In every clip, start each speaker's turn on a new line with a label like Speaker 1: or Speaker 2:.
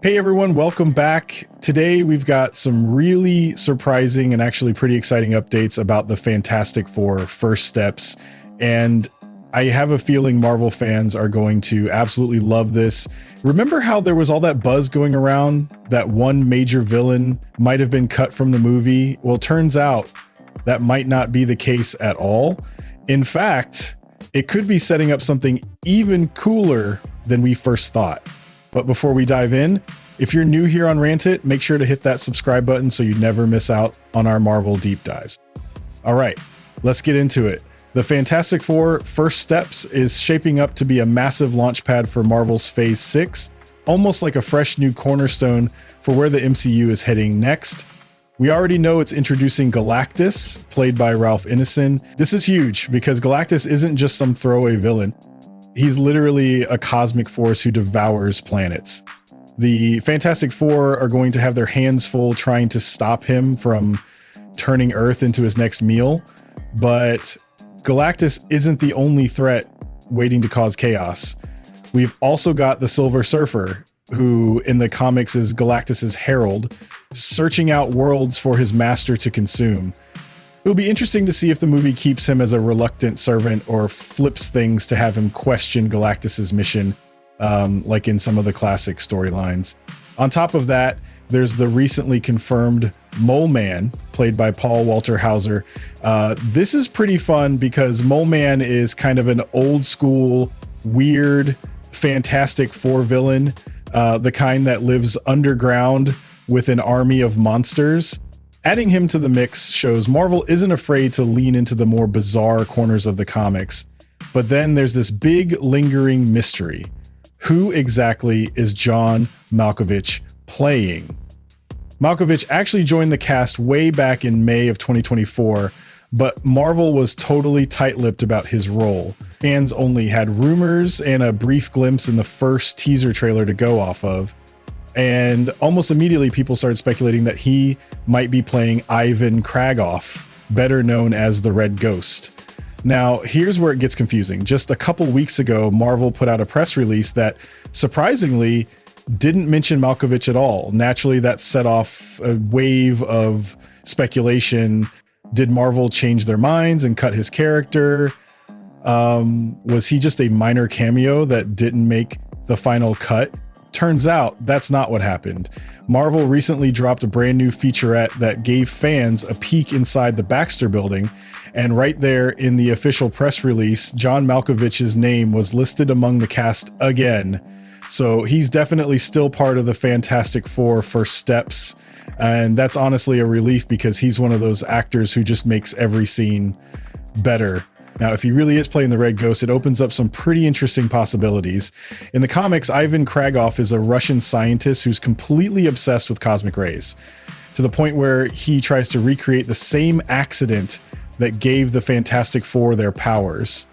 Speaker 1: Hey everyone, welcome back. Today we've got some really surprising and actually pretty exciting updates about the Fantastic Four First Steps. And I have a feeling Marvel fans are going to absolutely love this. Remember how there was all that buzz going around that one major villain might have been cut from the movie? Well, turns out that might not be the case at all. In fact, it could be setting up something even cooler than we first thought. But before we dive in, if you're new here on Rant It, make sure to hit that subscribe button so you never miss out on our Marvel deep dives. All right, let's get into it. The Fantastic Four First Steps is shaping up to be a massive launchpad for Marvel's Phase 6, almost like a fresh new cornerstone for where the MCU is heading next. We already know it's introducing Galactus, played by Ralph Ineson. This is huge because Galactus isn't just some throwaway villain. He's literally a cosmic force who devours planets. The Fantastic Four are going to have their hands full trying to stop him from turning Earth into his next meal, but Galactus isn't the only threat waiting to cause chaos. We've also got the Silver Surfer, who in the comics is Galactus's herald, searching out worlds for his master to consume. It'll be interesting to see if the movie keeps him as a reluctant servant or flips things to have him question Galactus's mission, like in some of the classic storylines. On top of that, there's the recently confirmed Mole Man, played by Paul Walter Hauser. This is pretty fun because Mole Man is kind of an old school, weird, Fantastic Four villain, the kind that lives underground with an army of monsters. Adding him to the mix shows Marvel isn't afraid to lean into the more bizarre corners of the comics. But then there's this big lingering mystery. Who exactly is John Malkovich playing? Malkovich actually joined the cast way back in May of 2024, but Marvel was totally tight-lipped about his role. Fans only had rumors and a brief glimpse in the first teaser trailer to go off of. And almost immediately people started speculating that he might be playing Ivan Kragoff, better known as the Red Ghost. Now, here's where it gets confusing. Just a couple weeks ago, Marvel put out a press release that surprisingly didn't mention Malkovich at all. Naturally, that set off a wave of speculation. Did Marvel change their minds and cut his character? Was he just a minor cameo that didn't make the final cut? Turns out that's not what happened. Marvel recently dropped a brand new featurette that gave fans a peek inside the Baxter Building, and right there in the official press release, John Malkovich's name was listed among the cast again. So he's definitely still part of the Fantastic Four First Steps, and that's honestly a relief because he's one of those actors who just makes every scene better. Now, if he really is playing the Red Ghost, it opens up some pretty interesting possibilities. In the comics, Ivan Kragoff is a Russian scientist who's completely obsessed with cosmic rays, to the point where he tries to recreate the same accident that gave the Fantastic Four their powers.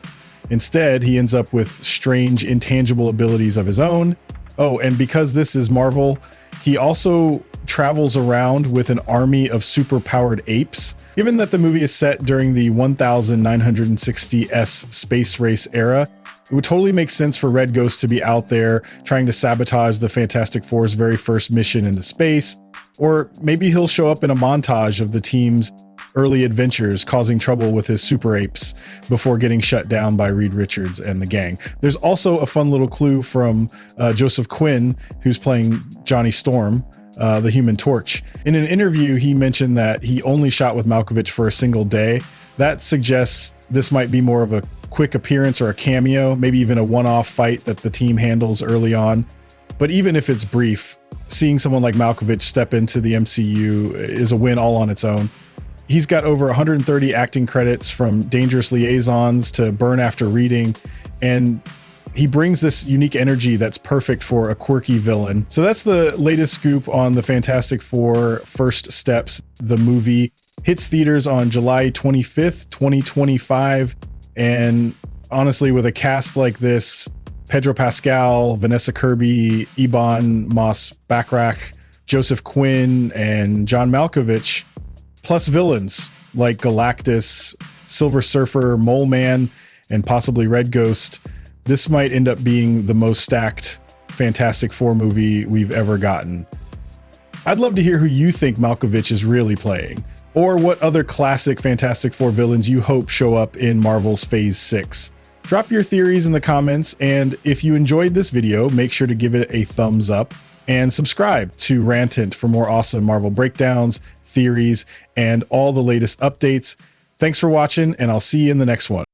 Speaker 1: Instead, he ends up with strange, intangible abilities of his own. Oh, and because this is Marvel, he also travels around with an army of super-powered apes. Given that the movie is set during the 1960s space race era, it would totally make sense for Red Ghost to be out there trying to sabotage the Fantastic Four's very first mission into space, or maybe he'll show up in a montage of the team's early adventures causing trouble with his super apes before getting shut down by Reed Richards and the gang. There's also a fun little clue from Joseph Quinn, who's playing Johnny Storm, the Human Torch. In an interview, he mentioned that he only shot with Malkovich for a single day. That suggests this might be more of a quick appearance or a cameo, maybe even a one-off fight that the team handles early on. But even if it's brief, seeing someone like Malkovich step into the MCU is a win all on its own. He's got over 130 acting credits, from Dangerous Liaisons to Burn After Reading, and he brings this unique energy that's perfect for a quirky villain. So that's the latest scoop on the Fantastic Four First Steps. The movie hits theaters on July 25th, 2025. And honestly, with a cast like this, Pedro Pascal, Vanessa Kirby, Ebon Moss-Bachrach, Joseph Quinn, and John Malkovich, plus villains like Galactus, Silver Surfer, Mole Man, and possibly Red Ghost, this might end up being the most stacked Fantastic Four movie we've ever gotten. I'd love to hear who you think Malkovich is really playing, or what other classic Fantastic Four villains you hope show up in Marvel's Phase 6. Drop your theories in the comments, and if you enjoyed this video, make sure to give it a thumbs up and subscribe to Rantant for more awesome Marvel breakdowns, theories, and all the latest updates. Thanks for watching, and I'll see you in the next one.